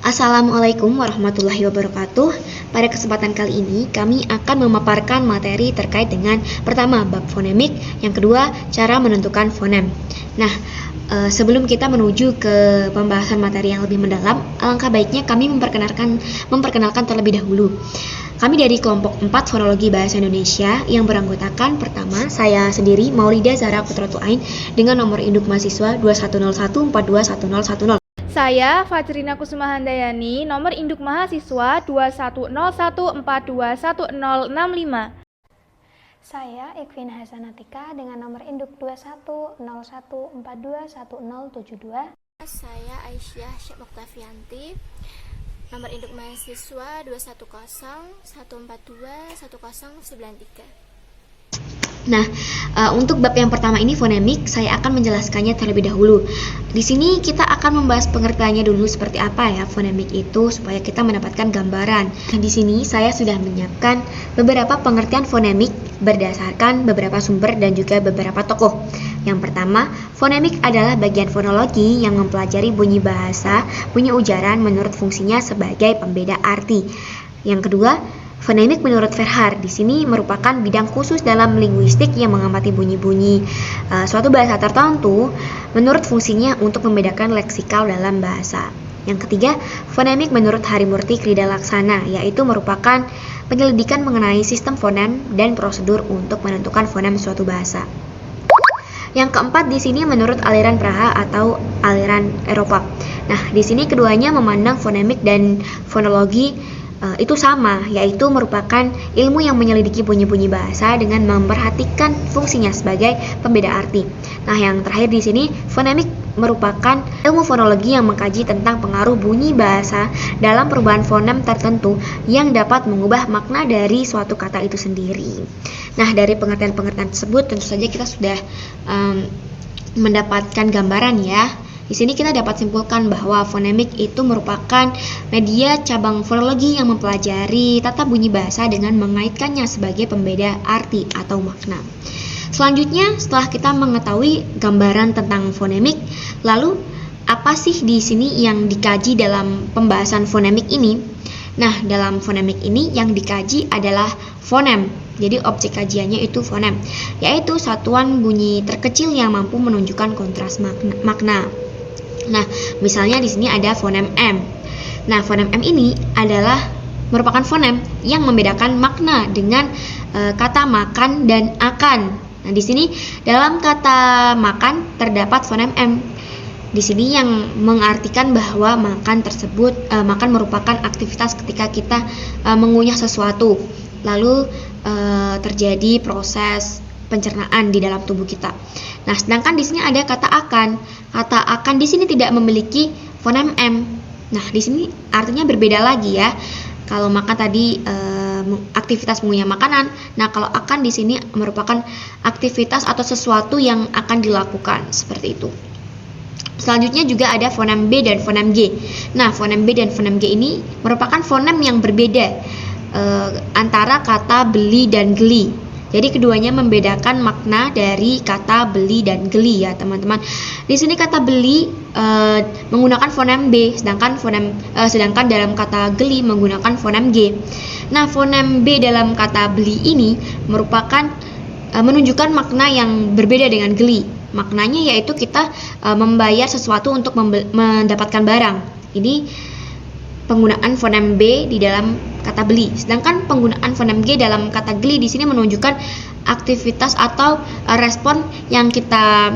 Assalamualaikum warahmatullahi wabarakatuh. Pada kesempatan kali ini kami akan memaparkan materi terkait dengan pertama bab fonemik, yang kedua cara menentukan fonem. Nah, sebelum kita menuju ke pembahasan materi yang lebih mendalam, alangkah baiknya kami memperkenalkan terlebih dahulu. Kami dari kelompok 4 Fonologi Bahasa Indonesia yang beranggotakan pertama saya sendiri Maulida Zahra Putratu Ain dengan nomor induk mahasiswa 2101421010. Saya Fajrina Kusuma Handayani, nomor induk mahasiswa 2101421065. Saya Iqvin Hasanatika dengan nomor induk 2101421072. Saya Aisyah Syekh Moktavianti, nomor induk mahasiswa 21014210993. Nah, untuk bab yang pertama ini fonemik, saya akan menjelaskannya terlebih dahulu. Di sini kita akan membahas pengertiannya dulu seperti apa ya fonemik itu supaya kita mendapatkan gambaran. Nah, di sini saya sudah menyiapkan beberapa pengertian fonemik berdasarkan beberapa sumber dan juga beberapa tokoh. Yang pertama, fonemik adalah bagian fonologi yang mempelajari bunyi bahasa, bunyi ujaran menurut fungsinya sebagai pembeda arti. Yang kedua, fonemik menurut Verhaar di sini merupakan bidang khusus dalam linguistik yang mengamati bunyi-bunyi suatu bahasa tertentu menurut fungsinya untuk membedakan leksikal dalam bahasa. Yang ketiga, fonemik menurut Harimurti Krida Laksana, yaitu merupakan penyelidikan mengenai sistem fonem dan prosedur untuk menentukan fonem suatu bahasa. Yang keempat di sini menurut aliran Praha atau aliran Eropa. Nah, di sini keduanya memandang fonemik dan fonologi itu sama, yaitu merupakan ilmu yang menyelidiki bunyi-bunyi bahasa dengan memperhatikan fungsinya sebagai pembeda arti. Nah, yang terakhir di sini, fonemik merupakan ilmu fonologi yang mengkaji tentang pengaruh bunyi bahasa dalam perubahan fonem tertentu yang dapat mengubah makna dari suatu kata itu sendiri. Nah, dari pengertian-pengertian tersebut tentu saja kita sudah mendapatkan gambaran ya. Di sini kita dapat simpulkan bahwa fonemik itu merupakan media cabang fonologi yang mempelajari tata bunyi bahasa dengan mengaitkannya sebagai pembeda arti atau makna. Selanjutnya, setelah kita mengetahui gambaran tentang fonemik, lalu apa sih di sini yang dikaji dalam pembahasan fonemik ini? Nah, dalam fonemik ini yang dikaji adalah fonem. Jadi objek kajiannya itu fonem, yaitu satuan bunyi terkecil yang mampu menunjukkan kontras makna. Nah, misalnya di sini ada fonem M. Nah, fonem M ini adalah merupakan fonem yang membedakan makna dengan kata makan dan akan. Nah, di sini dalam kata makan terdapat fonem M. Di sini yang mengartikan bahwa makan merupakan aktivitas ketika kita mengunyah sesuatu. Lalu terjadi proses pencernaan di dalam tubuh kita. Nah, sedangkan di sini ada kata akan. Kata akan di sini tidak memiliki fonem M. Nah, di sini artinya berbeda lagi ya. Kalau makan tadi aktivitas mengunyah makanan. Nah, kalau akan di sini merupakan aktivitas atau sesuatu yang akan dilakukan seperti itu. Selanjutnya juga ada fonem B dan fonem G. Nah, fonem B dan fonem G ini merupakan fonem yang berbeda antara kata beli dan geli. Jadi keduanya membedakan makna dari kata beli dan geli ya teman-teman. Di sini kata beli menggunakan fonem B, sedangkan dalam kata geli menggunakan fonem G. Nah, fonem B dalam kata beli ini merupakan menunjukkan makna yang berbeda dengan geli. Maknanya yaitu kita membayar sesuatu untuk mendapatkan barang. Ini penggunaan fonem B di dalam kata beli. Sedangkan penggunaan fonem G dalam kata geli di sini menunjukkan aktivitas atau respon yang kita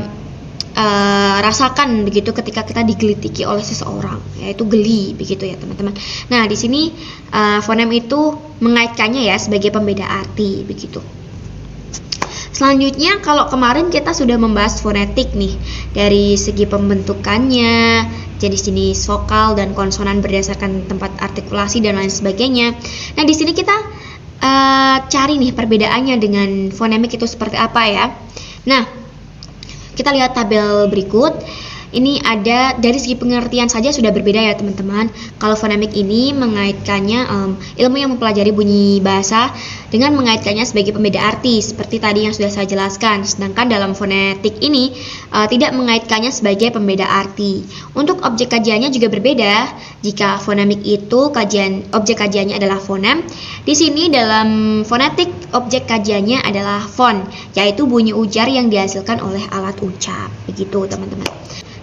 rasakan begitu ketika kita digelitiki oleh seseorang, yaitu geli begitu ya teman-teman. Nah, di sini fonem itu mengaitkannya ya sebagai pembeda arti begitu. Selanjutnya, kalau kemarin kita sudah membahas fonetik nih dari segi pembentukannya, jenis-jenis vokal dan konsonan berdasarkan tempat artikulasi dan lain sebagainya. Nah, di sini kita cari nih perbedaannya dengan fonemik itu seperti apa ya. Nah, kita lihat tabel berikut. ini ada dari segi pengertian saja sudah berbeda ya teman-teman. Kalau fonemik ini mengaitkannya ilmu yang mempelajari bunyi bahasa dengan mengaitkannya sebagai pembeda arti seperti tadi yang sudah saya jelaskan. Sedangkan dalam fonetik ini tidak mengaitkannya sebagai pembeda arti. Untuk objek kajiannya juga berbeda. Jika fonemik itu objek kajiannya adalah fonem, di sini dalam fonetik objek kajiannya adalah fon, yaitu bunyi ujar yang dihasilkan oleh alat ucap. Begitu teman-teman.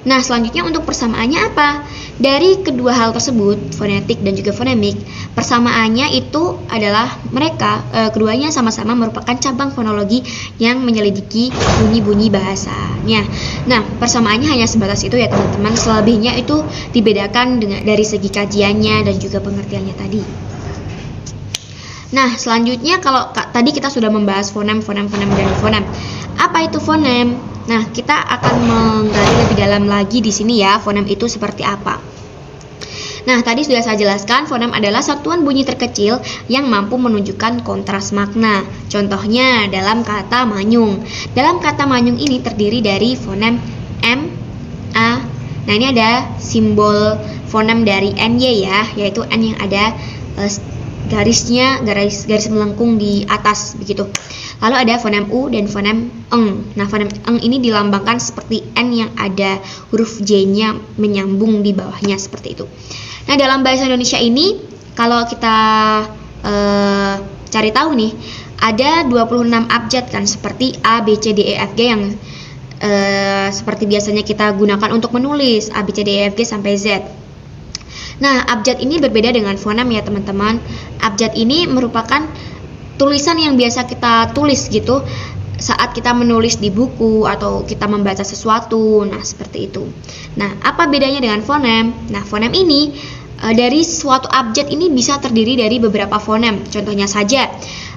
Nah, selanjutnya untuk persamaannya apa? Dari kedua hal tersebut, fonetik dan juga fonemik, persamaannya itu adalah mereka keduanya sama-sama merupakan cabang fonologi yang menyelidiki bunyi-bunyi bahasanya. Nah, persamaannya hanya sebatas itu ya teman-teman. Selebihnya itu dibedakan dari segi kajiannya dan juga pengertiannya tadi. Nah, selanjutnya kalau tadi kita sudah membahas fonem, dan fonem. Apa itu fonem? Nah, kita akan menggali lebih dalam lagi di sini ya, fonem itu seperti apa. Nah, tadi sudah saya jelaskan, fonem adalah satuan bunyi terkecil yang mampu menunjukkan kontras makna. Contohnya dalam kata manyung. Dalam kata manyung ini terdiri dari fonem M, A. Nah, ini ada simbol fonem dari NY ya, yaitu N yang ada garis melengkung di atas begitu. Lalu ada fonem U dan fonem eng. Nah, fonem eng ini dilambangkan seperti N yang ada huruf J-nya menyambung di bawahnya seperti itu. Nah, dalam bahasa Indonesia ini kalau kita cari tahu nih, ada 26 abjad kan seperti A, B, C, D, E, F, G yang seperti biasanya kita gunakan untuk menulis A, B, C, D, E, F, G sampai Z. Nah, abjad ini berbeda dengan fonem ya teman-teman. Abjad ini merupakan tulisan yang biasa kita tulis gitu saat kita menulis di buku atau kita membaca sesuatu. Nah, seperti itu. Nah, apa bedanya dengan fonem? Nah, fonem ini dari suatu abjad ini bisa terdiri dari beberapa fonem. Contohnya saja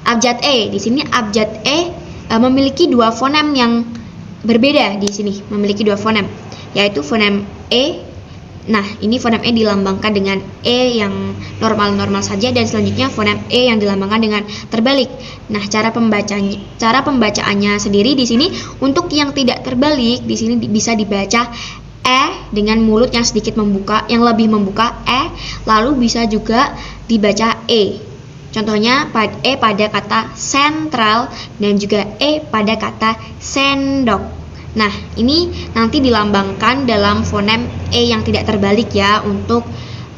abjad E. Di sini abjad E memiliki dua fonem yang berbeda di sini, memiliki dua fonem, yaitu fonem E. Nah, ini fonem E dilambangkan dengan E yang normal-normal saja, dan selanjutnya fonem E yang dilambangkan dengan terbalik. Nah, cara pembacaannya sendiri di sini untuk yang tidak terbalik di sini bisa dibaca E dengan mulut yang sedikit membuka, yang lebih membuka E, lalu bisa juga dibaca E. Contohnya E pada kata sentral dan juga E pada kata sendok. Nah, ini nanti dilambangkan dalam fonem E yang tidak terbalik ya untuk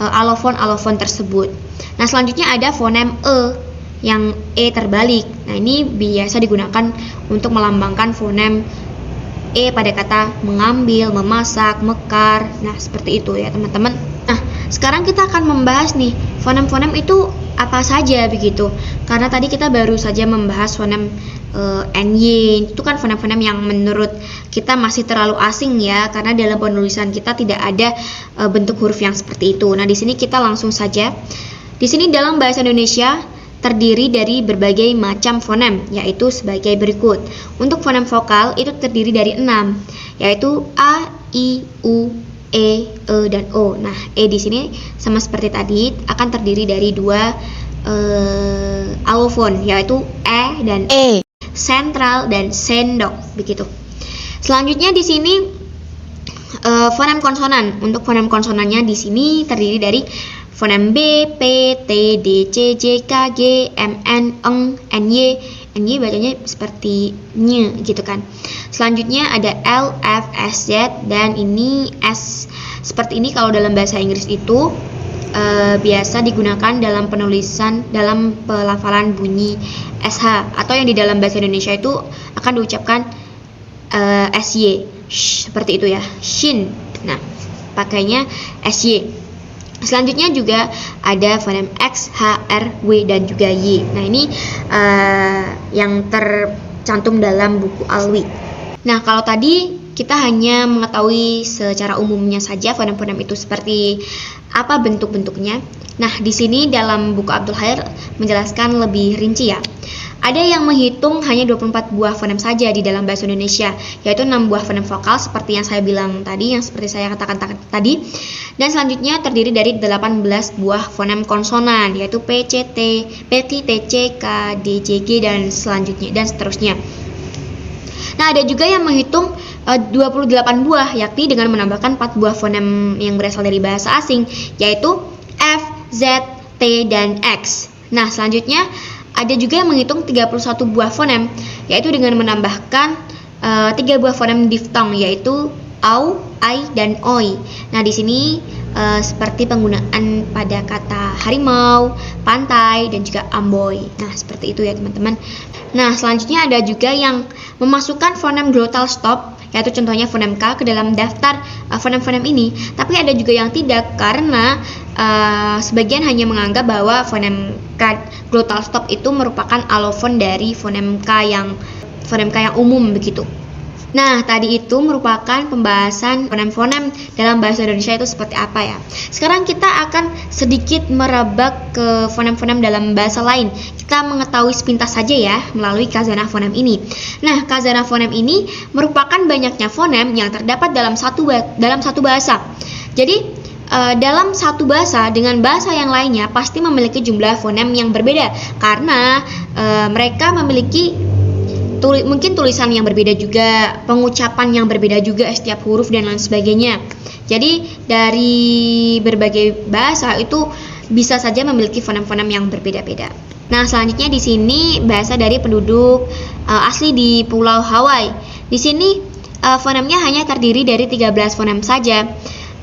alofon-alofon tersebut. Nah, selanjutnya ada fonem E yang E terbalik. Nah, ini biasa digunakan untuk melambangkan fonem E pada kata mengambil, memasak, mekar. Nah, seperti itu ya teman-teman. Nah, sekarang kita akan membahas nih fonem-fonem itu apa saja begitu. Karena tadi kita baru saja membahas fonem NY, itu kan fonem-fonem yang menurut kita masih terlalu asing ya, karena dalam penulisan kita tidak ada bentuk huruf yang seperti itu. Nah, di sini kita langsung saja. Di sini dalam bahasa Indonesia terdiri dari berbagai macam fonem, yaitu sebagai berikut. Untuk fonem vokal itu terdiri dari 6, yaitu A, I, U, E, dan O. Nah, E di sini sama seperti tadi akan terdiri dari dua alofon, yaitu E dan E, sentral dan sendok begitu. Selanjutnya di sini fonem konsonan. Untuk fonem konsonannya di sini terdiri dari fonem B, P, T, D, C, J, K, G, M, N, Eng, NY. NY bacanya seperti ny gitu kan. Selanjutnya ada L, F, S, Z, dan ini S. Seperti ini kalau dalam bahasa Inggris itu biasa digunakan dalam penulisan, dalam pelafalan bunyi SH, atau yang di dalam bahasa Indonesia itu akan diucapkan SY, seperti itu ya, shin. Nah, pakainya SY. Selanjutnya juga ada fonem X, H, R, W, dan juga Y. Nah, ini yang tercantum dalam buku Alwi. Nah, kalau tadi kita hanya mengetahui secara umumnya saja fonem-fonem itu seperti apa bentuk-bentuknya. Nah, di sini dalam buku Abdul Khair menjelaskan lebih rinci ya. Ada yang menghitung hanya 24 buah fonem saja di dalam bahasa Indonesia, yaitu 6 buah fonem vokal seperti yang saya bilang tadi, yang seperti saya katakan tadi. Dan selanjutnya terdiri dari 18 buah fonem konsonan, yaitu P, C, T, P, T, C, K, D, J, G, dan selanjutnya dan seterusnya. Nah, ada juga yang menghitung 28 buah, yakni dengan menambahkan 4 buah fonem yang berasal dari bahasa asing, yaitu F, Z, T, dan X. Nah, selanjutnya ada juga yang menghitung 31 buah fonem, yaitu dengan menambahkan 3 buah fonem diftong, yaitu au, ai, dan oi. Nah, di sini seperti penggunaan pada kata harimau, pantai, dan juga amboy. Nah, seperti itu ya teman-teman. Nah, selanjutnya ada juga yang memasukkan fonem glottal stop, yaitu contohnya fonem K ke dalam daftar fonem-fonem ini. Tapi ada juga yang tidak, karena sebagian hanya menganggap bahwa fonem K glottal stop itu merupakan alofon dari fonem K yang umum begitu. Nah, tadi itu merupakan pembahasan fonem-fonem dalam bahasa Indonesia itu seperti apa ya. Sekarang kita akan sedikit merebak ke fonem-fonem dalam bahasa lain. Kita mengetahui sepintas saja ya melalui khazanah fonem ini. Nah, khazanah fonem ini merupakan banyaknya fonem yang terdapat dalam satu bahasa. Jadi, dalam satu bahasa dengan bahasa yang lainnya pasti memiliki jumlah fonem yang berbeda, karena mereka memiliki mungkin tulisan yang berbeda juga, pengucapan yang berbeda juga setiap huruf dan lain sebagainya. Jadi dari berbagai bahasa itu bisa saja memiliki fonem-fonem yang berbeda-beda. Nah, selanjutnya di sini bahasa dari penduduk asli di Pulau Hawaii. Di sini fonemnya hanya terdiri dari 13 fonem saja.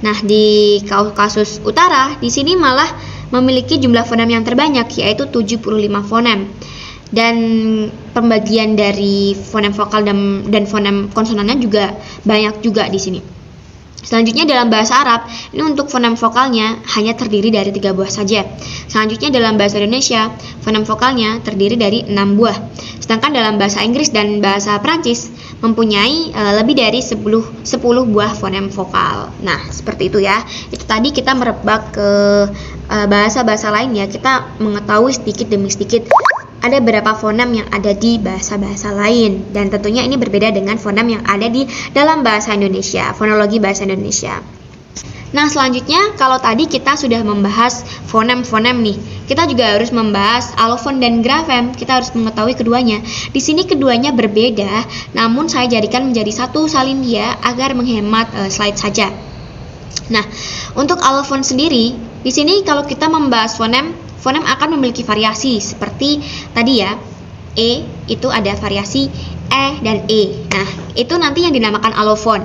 Nah, di Kaukasus Utara di sini malah memiliki jumlah fonem yang terbanyak, yaitu 75 fonem. Dan pembagian dari fonem vokal dan fonem konsonannya juga banyak juga di sini. Selanjutnya dalam bahasa Arab, ini untuk fonem vokalnya hanya terdiri dari 3 buah saja. Selanjutnya dalam bahasa Indonesia, fonem vokalnya terdiri dari 6 buah. Sedangkan dalam bahasa Inggris dan bahasa Prancis mempunyai lebih dari 10 buah fonem vokal. Nah, seperti itu ya. Itu tadi kita merebak ke bahasa-bahasa lain ya. Kita mengetahui sedikit demi sedikit ada beberapa fonem yang ada di bahasa-bahasa lain, dan tentunya ini berbeda dengan fonem yang ada di dalam bahasa Indonesia, fonologi bahasa Indonesia. Nah, selanjutnya kalau tadi kita sudah membahas fonem-fonem nih, kita juga harus membahas alofon dan grafem. Kita harus mengetahui keduanya. Di sini keduanya berbeda, namun saya jadikan menjadi satu salin dia agar menghemat slide saja. Nah, untuk alofon sendiri, di sini kalau kita membahas fonem akan memiliki variasi seperti tadi ya. E itu ada variasi E dan E. Nah, itu nanti yang dinamakan alofon.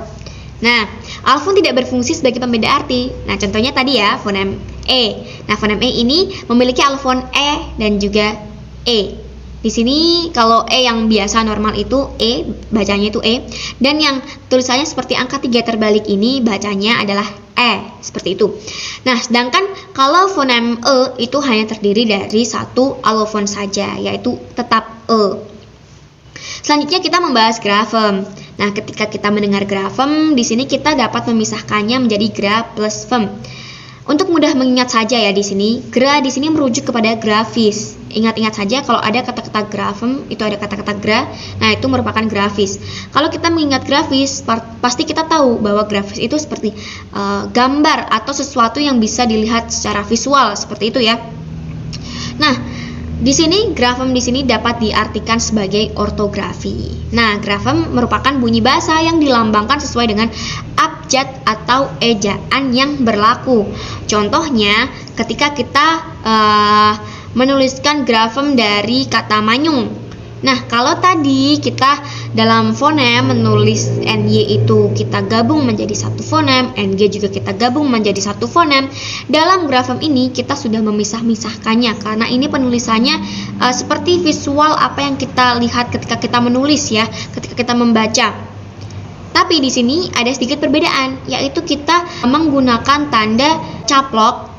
Nah, alofon tidak berfungsi sebagai pembeda arti. Nah, contohnya tadi ya, fonem E. Nah, fonem E ini memiliki alofon E dan juga E. Di sini kalau E yang biasa normal itu E, bacanya itu E, dan yang tulisannya seperti angka 3 terbalik ini bacanya adalah E, seperti itu. Nah, sedangkan kalau fonem E itu hanya terdiri dari satu alofon saja, yaitu tetap E. Selanjutnya kita membahas grafem. Nah, ketika kita mendengar grafem, di sini kita dapat memisahkannya menjadi gra plus fem. Untuk mudah mengingat saja ya di sini, gra di sini merujuk kepada grafis. Ingat-ingat saja kalau ada kata-kata grafem, itu ada kata-kata gra, nah itu merupakan grafis. Kalau kita mengingat grafis, pasti kita tahu bahwa grafis itu seperti gambar atau sesuatu yang bisa dilihat secara visual, seperti itu ya. Nah, di sini grafem di sini dapat diartikan sebagai ortografi. Nah, grafem merupakan bunyi bahasa yang dilambangkan sesuai dengan abjad atau ejaan yang berlaku. Contohnya, ketika kita menuliskan grafem dari kata manyung. Nah, kalau tadi kita dalam fonem menulis NY itu kita gabung menjadi satu fonem, NG juga kita gabung menjadi satu fonem. Dalam grafem ini kita sudah memisah-misahkannya karena ini penulisannya seperti visual apa yang kita lihat ketika kita menulis ya, ketika kita membaca. Tapi di sini ada sedikit perbedaan, yaitu kita menggunakan tanda caplok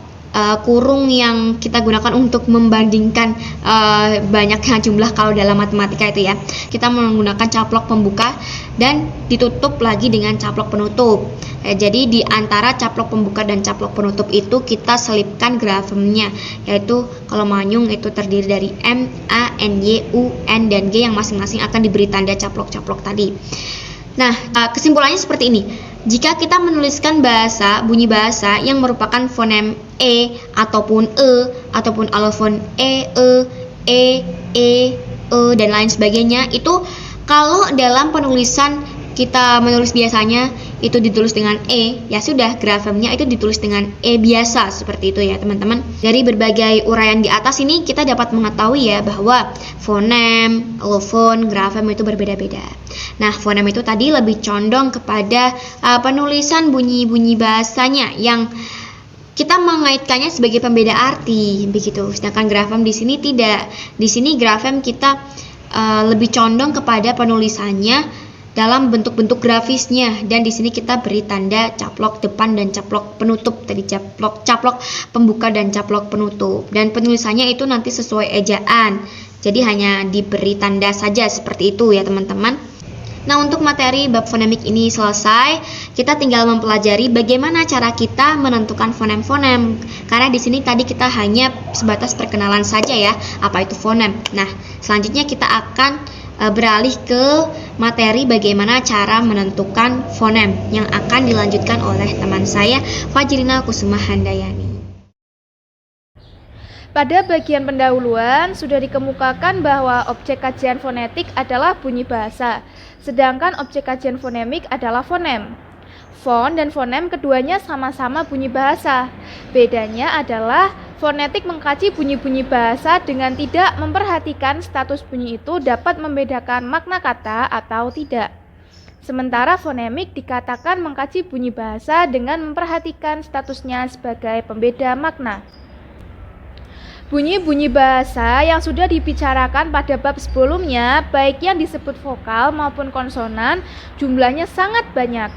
kurung yang kita gunakan untuk membandingkan banyaknya jumlah kalau dalam matematika itu ya. Kita menggunakan caplok pembuka dan ditutup lagi dengan caplok penutup. Jadi di antara caplok pembuka dan caplok penutup itu kita selipkan grafemnya, yaitu kalau manyung itu terdiri dari M, A, N, Y, U, N, dan G yang masing-masing akan diberi tanda caplok-caplok tadi. Nah, kesimpulannya seperti ini. Jika kita menuliskan bunyi bahasa yang merupakan fonem E ataupun E ataupun alofon E, dan lain sebagainya, itu kalau dalam penulisan kita menulis biasanya itu ditulis dengan E, ya sudah grafemnya itu ditulis dengan E biasa, seperti itu ya teman-teman. Dari berbagai uraian di atas ini kita dapat mengetahui ya bahwa fonem, allofon, grafem itu berbeda-beda. Nah, fonem itu tadi lebih condong kepada penulisan bunyi-bunyi bahasanya yang kita mengaitkannya sebagai pembeda arti begitu. Sedangkan grafem di sini tidak. Di sini grafem kita lebih condong kepada penulisannya dalam bentuk-bentuk grafisnya, dan di sini kita beri tanda caplok depan dan caplok penutup. Tadi caplok pembuka dan caplok penutup, dan penulisannya itu nanti sesuai ejaan. Jadi hanya diberi tanda saja seperti itu ya teman-teman. Nah, untuk materi bab fonemik ini selesai, kita tinggal mempelajari bagaimana cara kita menentukan fonem-fonem. Karena di sini tadi kita hanya sebatas perkenalan saja ya, apa itu fonem. Nah, selanjutnya kita akan beralih ke materi bagaimana cara menentukan fonem yang akan dilanjutkan oleh teman saya Fajrina Kusuma Handayani. Pada bagian pendahuluan sudah dikemukakan bahwa objek kajian fonetik adalah bunyi bahasa, sedangkan objek kajian fonemik adalah fonem. Fon dan fonem keduanya sama-sama bunyi bahasa. Bedanya adalah fonetik mengkaji bunyi-bunyi bahasa dengan tidak memperhatikan status bunyi itu dapat membedakan makna kata atau tidak. Sementara fonemik dikatakan mengkaji bunyi bahasa dengan memperhatikan statusnya sebagai pembeda makna. Bunyi-bunyi bahasa yang sudah dibicarakan pada bab sebelumnya, baik yang disebut vokal maupun konsonan, jumlahnya sangat banyak.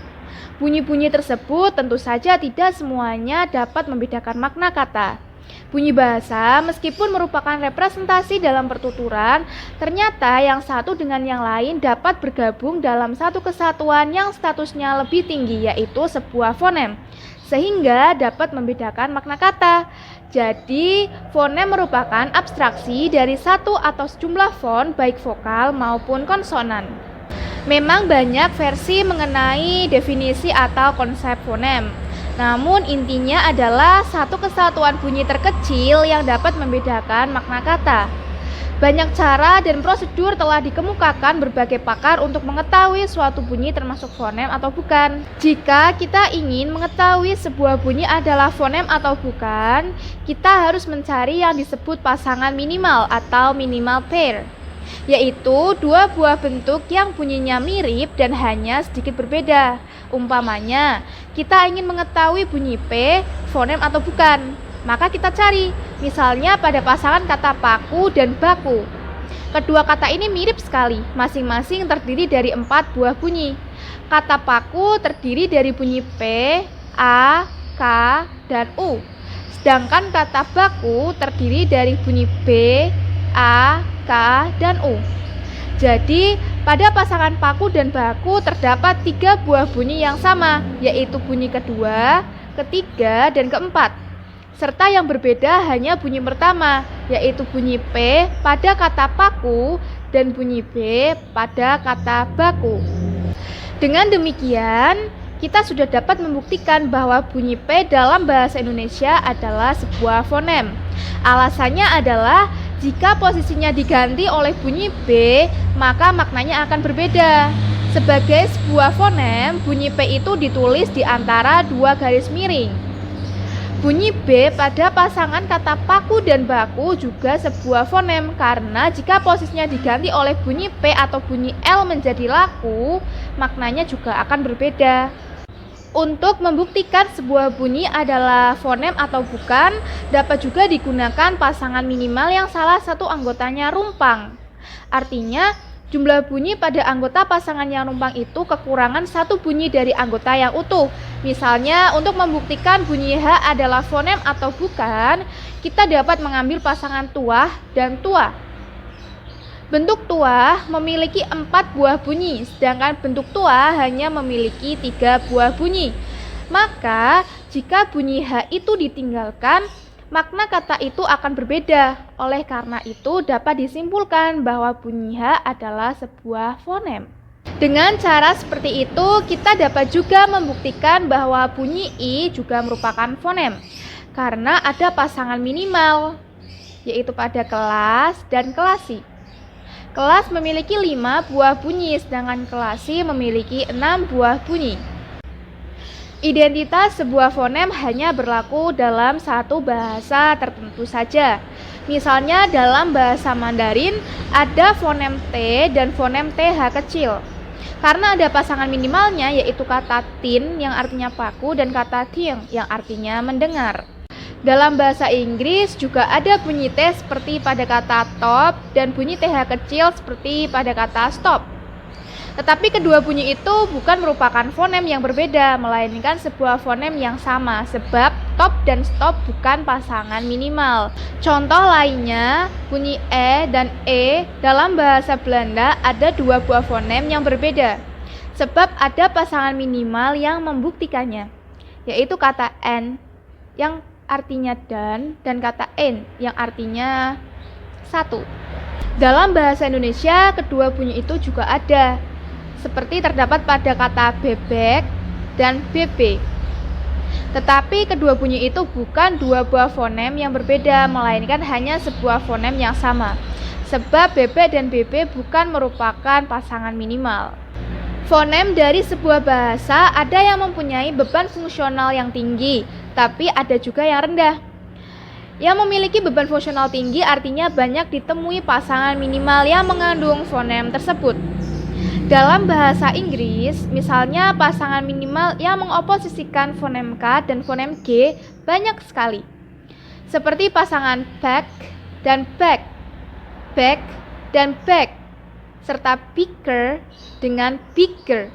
Bunyi-bunyi tersebut tentu saja tidak semuanya dapat membedakan makna kata. Bunyi bahasa meskipun merupakan representasi dalam pertuturan, ternyata yang satu dengan yang lain dapat bergabung dalam satu kesatuan yang statusnya lebih tinggi, yaitu sebuah fonem, sehingga dapat membedakan makna kata. Jadi, fonem merupakan abstraksi dari satu atau sejumlah fon baik vokal maupun konsonan. Memang banyak versi mengenai definisi atau konsep fonem. Namun intinya adalah satu kesatuan bunyi terkecil yang dapat membedakan makna kata. Banyak cara dan prosedur telah dikemukakan berbagai pakar untuk mengetahui suatu bunyi termasuk fonem atau bukan. Jika kita ingin mengetahui sebuah bunyi adalah fonem atau bukan, kita harus mencari yang disebut pasangan minimal atau minimal pair, yaitu dua buah bentuk yang bunyinya mirip dan hanya sedikit berbeda. Umpamanya, kita ingin mengetahui bunyi P fonem atau bukan, maka kita cari misalnya pada pasangan kata paku dan baku. Kedua kata ini mirip sekali, masing-masing terdiri dari 4 buah bunyi. Kata paku terdiri dari bunyi P, A, K, dan U. Sedangkan kata baku terdiri dari bunyi B, A, K, dan U. Jadi, pada pasangan paku dan baku terdapat 3 buah bunyi yang sama, yaitu bunyi kedua, ketiga, dan keempat. Serta yang berbeda hanya bunyi pertama, yaitu bunyi P pada kata paku dan bunyi B pada kata baku. Dengan demikian, kita sudah dapat membuktikan bahwa bunyi P dalam bahasa Indonesia adalah sebuah fonem. Alasannya adalah jika posisinya diganti oleh bunyi B, maka maknanya akan berbeda. Sebagai sebuah fonem, bunyi P itu ditulis di antara 2 garis miring. Bunyi B pada pasangan kata paku dan baku juga sebuah fonem karena jika posisinya diganti oleh bunyi P atau bunyi L menjadi laku, maknanya juga akan berbeda. Untuk membuktikan sebuah bunyi adalah fonem atau bukan, dapat juga digunakan pasangan minimal yang salah satu anggotanya rumpang. Artinya, jumlah bunyi pada anggota pasangan yang rumpang itu kekurangan satu bunyi dari anggota yang utuh. Misalnya, untuk membuktikan bunyi H adalah fonem atau bukan, kita dapat mengambil pasangan tuah dan tua. Bentuk tuah memiliki 4 buah bunyi, sedangkan bentuk tua hanya memiliki 3 buah bunyi. Maka, jika bunyi H itu ditinggalkan, makna kata itu akan berbeda. Oleh karena itu, dapat disimpulkan bahwa bunyi H adalah sebuah fonem. Dengan cara seperti itu, kita dapat juga membuktikan bahwa bunyi I juga merupakan fonem, karena ada pasangan minimal, yaitu pada kelas dan kelasi. Kelas memiliki 5 buah bunyi, sedangkan kelasi memiliki 6 buah bunyi. Identitas sebuah fonem hanya berlaku dalam satu bahasa tertentu saja. Misalnya dalam bahasa Mandarin ada fonem T dan fonem TH kecil. Karena ada pasangan minimalnya yaitu kata tin yang artinya paku dan kata ting yang artinya mendengar. Dalam bahasa Inggris juga ada bunyi T seperti pada kata top dan bunyi TH kecil seperti pada kata stop. Tetapi kedua bunyi itu bukan merupakan fonem yang berbeda, melainkan sebuah fonem yang sama sebab top dan stop bukan pasangan minimal. Contoh lainnya, bunyi E dan E dalam bahasa Belanda ada dua buah fonem yang berbeda sebab ada pasangan minimal yang membuktikannya, yaitu kata N yang artinya dan kata N yang artinya satu. Dalam bahasa Indonesia, kedua bunyi itu juga ada, seperti terdapat pada kata bebek dan bebek. Tetapi kedua bunyi itu bukan dua buah fonem yang berbeda, melainkan hanya sebuah fonem yang sama, sebab bebek dan bebek bukan merupakan pasangan minimal. Fonem dari sebuah bahasa ada yang mempunyai beban fungsional yang tinggi, tapi ada juga yang rendah. Yang memiliki beban fungsional tinggi artinya banyak ditemui pasangan minimal yang mengandung fonem tersebut. Dalam bahasa Inggris, misalnya pasangan minimal yang mengoposisikan fonem K dan fonem G banyak sekali. Seperti pasangan back dan back, back dan back, serta bigger dengan bigger.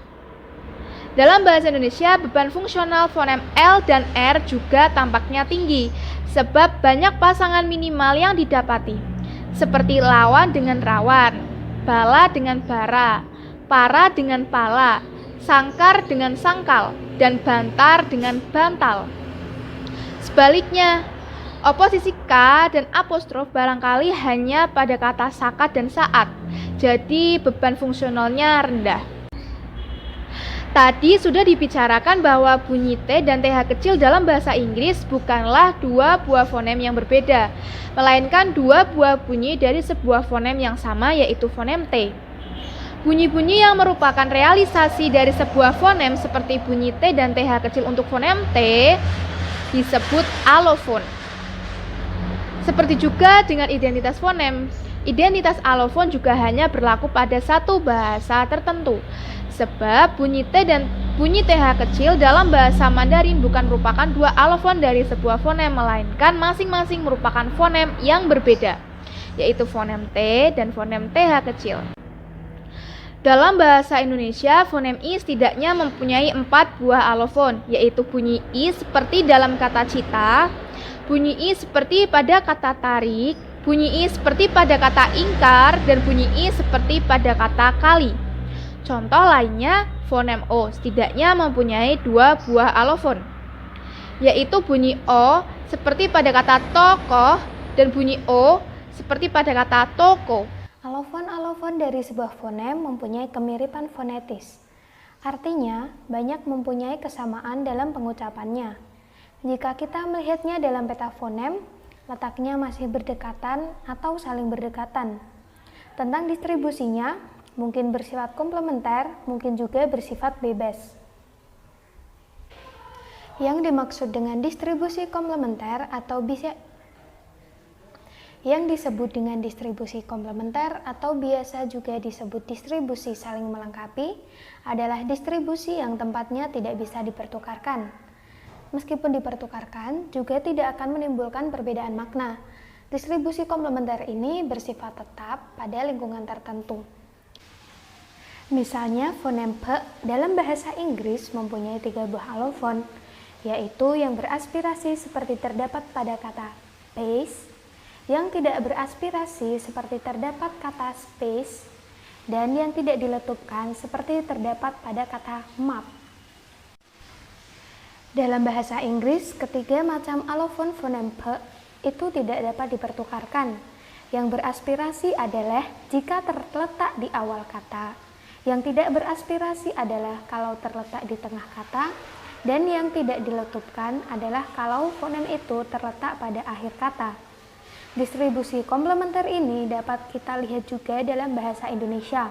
Dalam bahasa Indonesia, beban fungsional fonem L dan R juga tampaknya tinggi, sebab banyak pasangan minimal yang didapati, seperti lawan dengan rawan, bala dengan bara, para dengan pala, sangkar dengan sangkal, dan bantar dengan bantal. Sebaliknya, oposisi K dan apostrof barangkali hanya pada kata sakat dan saat, jadi beban fungsionalnya rendah. Tadi sudah dibicarakan bahwa bunyi T dan TH kecil dalam bahasa Inggris bukanlah dua buah fonem yang berbeda, melainkan dua buah bunyi dari sebuah fonem yang sama, yaitu fonem T. Bunyi-bunyi yang merupakan realisasi dari sebuah fonem seperti bunyi T dan TH kecil untuk fonem T disebut alofon. Seperti juga dengan identitas fonem, identitas alofon juga hanya berlaku pada satu bahasa tertentu, sebab bunyi T dan bunyi TH kecil dalam bahasa Mandarin bukan merupakan dua alofon dari sebuah fonem, melainkan masing-masing merupakan fonem yang berbeda, yaitu fonem T dan fonem TH kecil. Dalam bahasa Indonesia, fonem I setidaknya mempunyai 4 buah alofon, yaitu bunyi I seperti dalam kata cita, bunyi I seperti pada kata tarik, bunyi I seperti pada kata ingkar, dan bunyi I seperti pada kata kali. Contoh lainnya, fonem O setidaknya mempunyai 2 buah alofon, yaitu bunyi O seperti pada kata tokoh dan bunyi O seperti pada kata toko. Alofon-alofon dari sebuah fonem mempunyai kemiripan fonetis. Artinya, banyak mempunyai kesamaan dalam pengucapannya. Jika kita melihatnya dalam peta fonem, letaknya masih berdekatan atau saling berdekatan. Tentang distribusinya, mungkin bersifat komplementer, mungkin juga bersifat bebas. Yang dimaksud dengan distribusi komplementer atau yang disebut dengan distribusi komplementer atau biasa juga disebut distribusi saling melengkapi adalah distribusi yang tempatnya tidak bisa dipertukarkan. Meskipun dipertukarkan, juga tidak akan menimbulkan perbedaan makna. Distribusi komplementer ini bersifat tetap pada lingkungan tertentu. Misalnya, fonem P dalam bahasa Inggris mempunyai 3 buah alofon, yaitu yang beraspirasi seperti terdapat pada kata space, yang tidak beraspirasi seperti terdapat kata space, dan yang tidak diletupkan seperti terdapat pada kata map. Dalam bahasa Inggris, ketiga macam alofon fonem P itu tidak dapat dipertukarkan. Yang beraspirasi adalah jika terletak di awal kata, yang tidak beraspirasi adalah kalau terletak di tengah kata, dan yang tidak diletupkan adalah kalau fonem itu terletak pada akhir kata. Distribusi komplementer ini dapat kita lihat juga dalam bahasa Indonesia.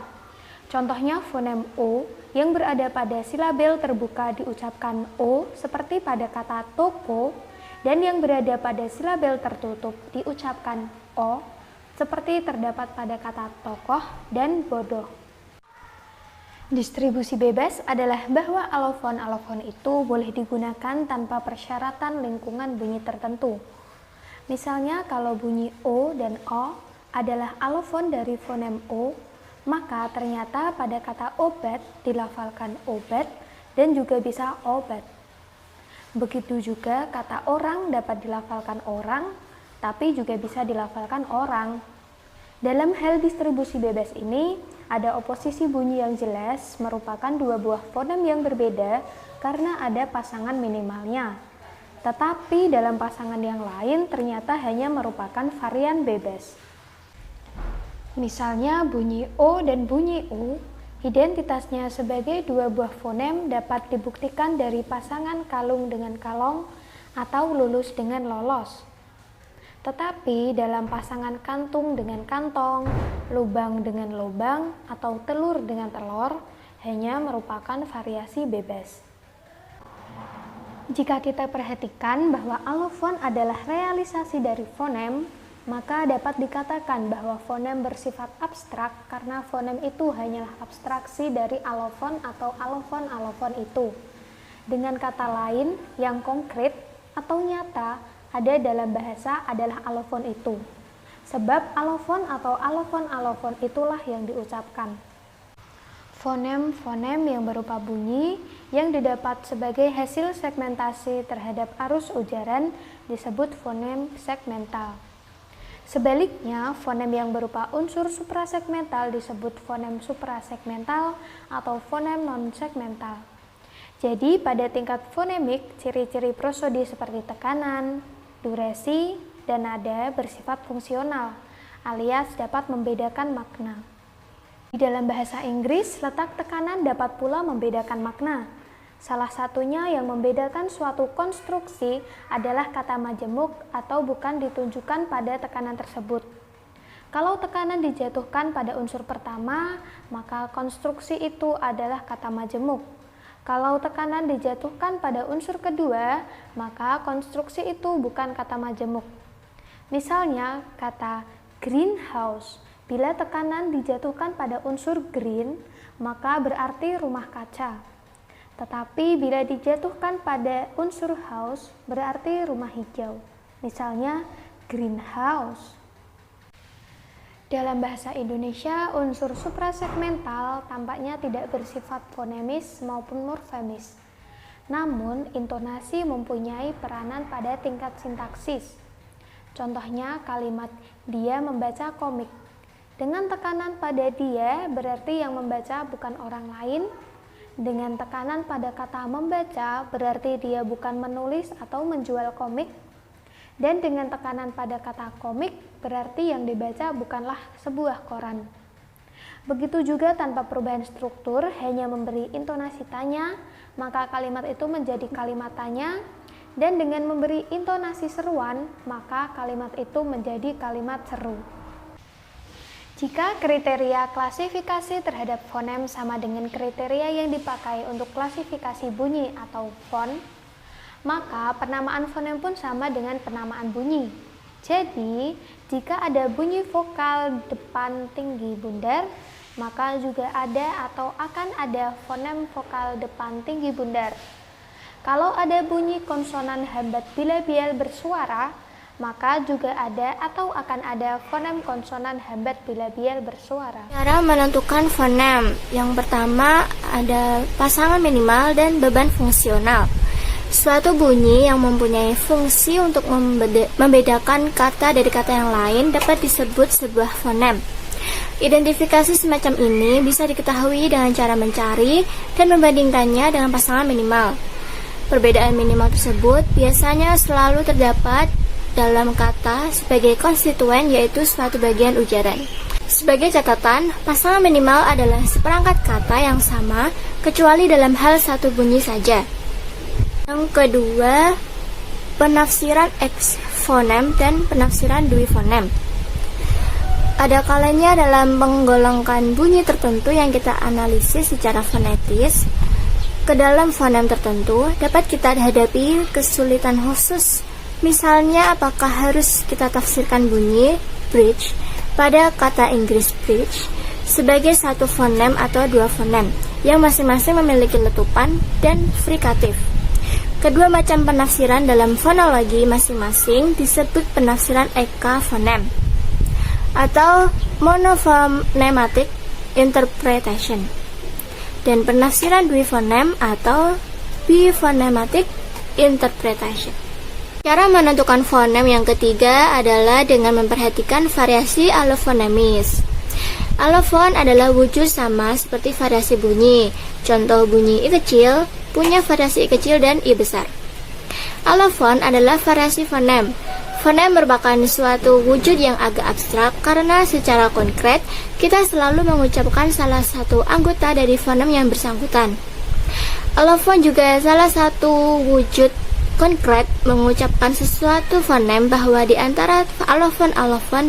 Contohnya fonem O yang berada pada silabel terbuka diucapkan O seperti pada kata toko, dan yang berada pada silabel tertutup diucapkan O seperti terdapat pada kata tokoh dan bodoh. Distribusi bebas adalah bahwa alofon-alofon itu boleh digunakan tanpa persyaratan lingkungan bunyi tertentu. Misalnya kalau bunyi O dan O adalah alofon dari fonem O, maka ternyata pada kata obat dilafalkan obat dan juga bisa obat. Begitu juga kata orang dapat dilafalkan orang, tapi juga bisa dilafalkan orang. Dalam hal distribusi bebas ini, ada oposisi bunyi yang jelas merupakan dua buah fonem yang berbeda karena ada pasangan minimalnya. Tetapi dalam pasangan yang lain ternyata hanya merupakan varian bebas. Misalnya bunyi O dan bunyi U, identitasnya sebagai dua buah fonem dapat dibuktikan dari pasangan kalung dengan kalong atau lulus dengan lolos. Tetapi dalam pasangan kantung dengan kantong, lubang dengan lubang, atau telur dengan telur, hanya merupakan variasi bebas. Jika kita perhatikan bahwa alofon adalah realisasi dari fonem, maka dapat dikatakan bahwa fonem bersifat abstrak karena fonem itu hanyalah abstraksi dari alofon atau alofon-alofon itu. Dengan kata lain, yang konkret atau nyata ada dalam bahasa adalah alofon itu. Sebab alofon atau alofon-alofon itulah yang diucapkan. Fonem-fonem yang berupa bunyi yang didapat sebagai hasil segmentasi terhadap arus ujaran disebut fonem segmental. Sebaliknya, fonem yang berupa unsur suprasegmental disebut fonem suprasegmental atau fonem non-segmental. Jadi, pada tingkat fonemik, ciri-ciri prosodi seperti tekanan, durasi, dan nada bersifat fungsional, alias dapat membedakan makna. Di dalam bahasa Inggris, letak tekanan dapat pula membedakan makna. Salah satunya yang membedakan suatu konstruksi adalah kata majemuk atau bukan ditunjukkan pada tekanan tersebut. Kalau tekanan dijatuhkan pada unsur pertama, maka konstruksi itu adalah kata majemuk. Kalau tekanan dijatuhkan pada unsur kedua, maka konstruksi itu bukan kata majemuk. Misalnya, kata greenhouse. Bila tekanan dijatuhkan pada unsur green, maka berarti rumah kaca. Tetapi bila dijatuhkan pada unsur house, berarti rumah hijau. Misalnya, greenhouse. Dalam bahasa Indonesia, unsur suprasegmental tampaknya tidak bersifat fonemis maupun morfemis. Namun, intonasi mempunyai peranan pada tingkat sintaksis. Contohnya, kalimat dia membaca komik. Dengan tekanan pada dia berarti yang membaca bukan orang lain. Dengan tekanan pada kata membaca berarti dia bukan menulis atau menjual komik. Dan dengan tekanan pada kata komik berarti yang dibaca bukanlah sebuah koran. Begitu juga tanpa perubahan struktur, hanya memberi intonasi tanya, maka kalimat itu menjadi kalimat tanya. Dan dengan memberi intonasi seruan, maka kalimat itu menjadi kalimat seru. Jika kriteria klasifikasi terhadap fonem sama dengan kriteria yang dipakai untuk klasifikasi bunyi atau font, maka penamaan fonem pun sama dengan penamaan bunyi. Jadi, jika ada bunyi vokal depan tinggi bundar, maka juga ada atau akan ada fonem vokal depan tinggi bundar. Kalau ada bunyi konsonan hambat bilabial bersuara, maka juga ada atau akan ada fonem konsonan hambat bilabial bersuara. Cara menentukan fonem. Yang pertama ada pasangan minimal dan beban fungsional. Suatu bunyi yang mempunyai fungsi untuk membedakan kata dari kata yang lain dapat disebut sebuah fonem. Identifikasi semacam ini bisa diketahui dengan cara mencari dan membandingkannya dengan pasangan minimal. Perbedaan minimal tersebut biasanya selalu terdapat dalam kata sebagai konstituen, yaitu suatu bagian ujaran. Sebagai catatan, pasangan minimal adalah seperangkat kata yang sama kecuali dalam hal satu bunyi saja. Yang kedua, penafsiran eksfonem dan penafsiran dui fonem. Ada kalanya dalam menggolongkan bunyi tertentu yang kita analisis secara fonetis ke dalam fonem tertentu dapat kita hadapi kesulitan khusus. Misalnya, apakah harus kita tafsirkan bunyi bridge pada kata Inggris bridge sebagai satu fonem atau dua fonem yang masing-masing memiliki letupan dan frikatif. Kedua macam penafsiran dalam fonologi masing-masing disebut penafsiran eka fonem atau monophonematic interpretation, dan penafsiran duifonem atau biphonematic interpretation. Cara menentukan fonem yang ketiga adalah dengan memperhatikan variasi allofonemis. Allofon adalah wujud sama seperti variasi bunyi. Contoh bunyi I kecil punya variasi I kecil dan I besar. Allofon adalah variasi fonem. Fonem merupakan suatu wujud yang agak abstrak karena secara konkret kita selalu mengucapkan salah satu anggota dari fonem yang bersangkutan. Allofon juga salah satu wujud konkret mengucapkan sesuatu fonem bahwa di antara allofon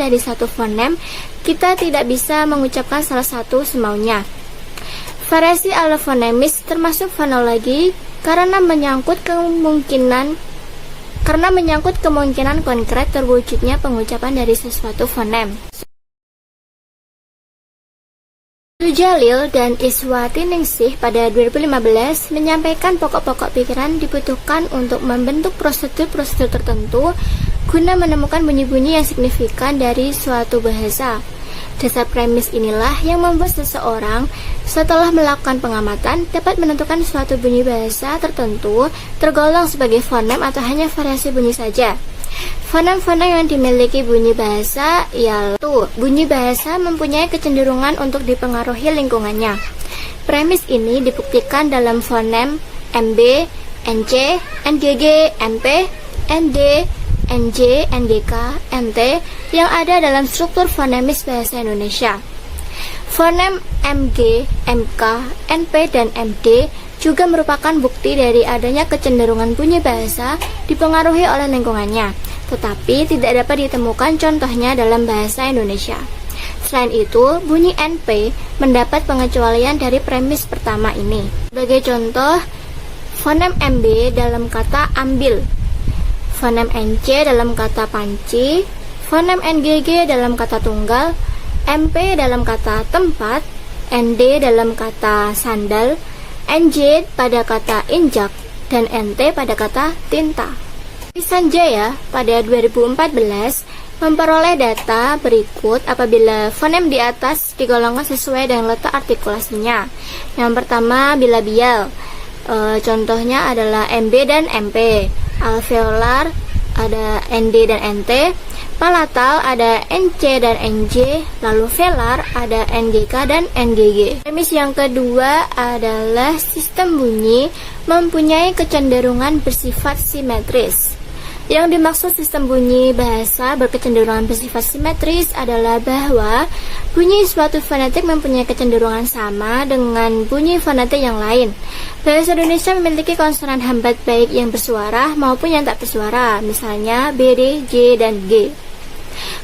dari satu fonem kita tidak bisa mengucapkan salah satu semaunya. Variasi allofonemis termasuk fonologi karena menyangkut kemungkinan konkret terwujudnya pengucapan dari sesuatu fonem. Sujalil dan Iswati Ningsih pada 2015 menyampaikan pokok-pokok pikiran dibutuhkan untuk membentuk prosedur-prosedur tertentu guna menemukan bunyi-bunyi yang signifikan dari suatu bahasa. Dasar premis inilah yang membuat seseorang setelah melakukan pengamatan dapat menentukan suatu bunyi bahasa tertentu tergolong sebagai fonem atau hanya variasi bunyi saja. Fonem-fonem yang dimiliki bunyi bahasa ialah bunyi bahasa mempunyai kecenderungan untuk dipengaruhi lingkungannya. Premis ini dibuktikan dalam fonem MB, NC, NGG, MP, ND, NJ, NGK, NT yang ada dalam struktur fonemis bahasa Indonesia. Fonem MG, MK, NP, dan MD juga merupakan bukti dari adanya kecenderungan bunyi bahasa dipengaruhi oleh lingkungannya, tetapi tidak dapat ditemukan contohnya dalam bahasa Indonesia. Selain itu, bunyi NP mendapat pengecualian dari premis pertama ini. Sebagai contoh, fonem MB dalam kata ambil, fonem NC dalam kata panci, fonem NGG dalam kata tunggal, MP dalam kata tempat, ND dalam kata sandal, NJ pada kata injak, dan NT pada kata tinta. Sanjaya pada 2014 memperoleh data berikut apabila fonem di atas digolongkan sesuai dengan letak artikulasinya. Yang pertama bilabial, contohnya adalah MB dan MP. Alveolar ada ND dan NT. Palatal ada NC dan NJ. Lalu velar ada NGK dan NGG. Premis yang kedua adalah sistem bunyi mempunyai kecenderungan bersifat simetris. Yang dimaksud sistem bunyi bahasa berkecenderungan bersifat simetris adalah bahwa bunyi suatu fonetik mempunyai kecenderungan sama dengan bunyi fonetik yang lain. Bahasa Indonesia memiliki konsonan hambat baik yang bersuara maupun yang tak bersuara, misalnya B, D, J, dan G.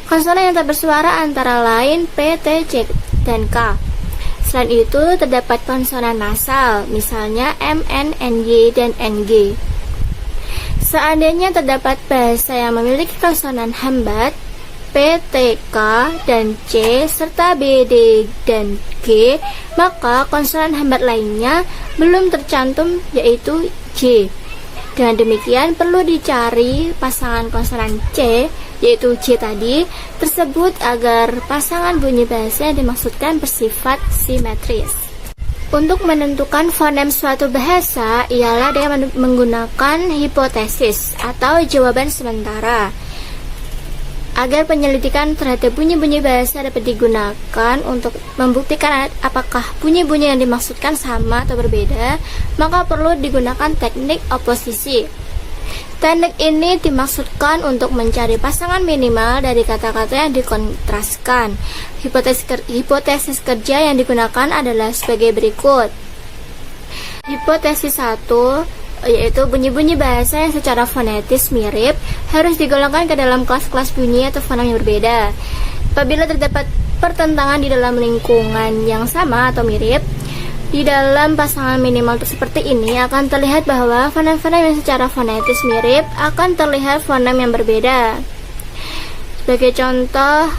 Konsonan yang tak bersuara antara lain P, T, C, dan K. Selain itu, terdapat konsonan nasal, misalnya M, N, NY, dan NG. Seandainya terdapat bahasa yang memiliki konsonan hambat P, T, K, dan C, serta B, D, dan G, maka konsonan hambat lainnya belum tercantum, yaitu J. Dengan demikian, perlu dicari pasangan konsonan C, yaitu J tadi, tersebut agar pasangan bunyi bahasa yang dimaksudkan bersifat simetris. Untuk menentukan fonem suatu bahasa ialah dengan menggunakan hipotesis atau jawaban sementara. Agar penyelidikan terhadap bunyi-bunyi bahasa dapat digunakan untuk membuktikan apakah bunyi-bunyi yang dimaksudkan sama atau berbeda, maka perlu digunakan teknik oposisi. Teknik ini dimaksudkan untuk mencari pasangan minimal dari kata-kata yang dikontraskan. Hipotesis kerja yang digunakan adalah sebagai berikut. Hipotesis 1, yaitu bunyi-bunyi bahasa yang secara fonetis mirip harus digolongkan ke dalam kelas-kelas bunyi atau fonem yang berbeda. Apabila terdapat pertentangan di dalam lingkungan yang sama atau mirip, di dalam pasangan minimal seperti ini akan terlihat bahwa fonem-fonem yang secara fonetis mirip akan terlihat fonem yang berbeda. Sebagai contoh,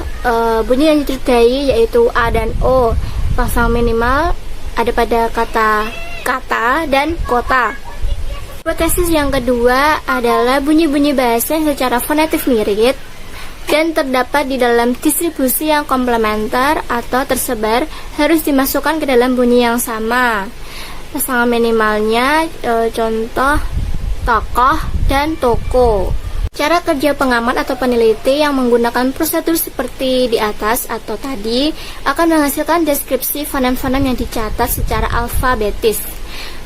bunyi yang dicurigai yaitu A dan O. Pasangan minimal ada pada kata kata dan kota. Hipotesis yang kedua adalah bunyi-bunyi bahasa yang secara fonetif mirip dan terdapat di dalam distribusi yang komplementer atau tersebar harus dimasukkan ke dalam bunyi yang sama. Pasangan minimalnya contoh tokoh dan toko. Cara kerja pengamat atau peneliti yang menggunakan prosedur seperti di atas atau tadi akan menghasilkan deskripsi fonem-fonem yang dicatat secara alfabetis.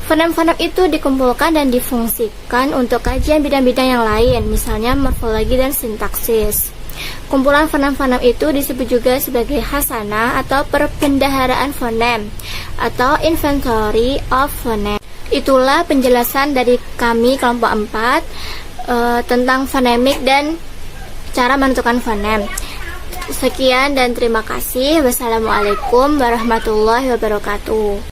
Fonem-fonem itu dikumpulkan dan difungsikan untuk kajian bidang-bidang yang lain, misalnya morfologi dan sintaksis. Kumpulan fonem-fonem itu disebut juga sebagai hasanah atau perbendaharaan fonem atau inventory of phoneme. Itulah penjelasan dari kami kelompok 4 tentang fonemik dan cara menentukan fonem. Sekian dan terima kasih. Wassalamualaikum warahmatullahi wabarakatuh.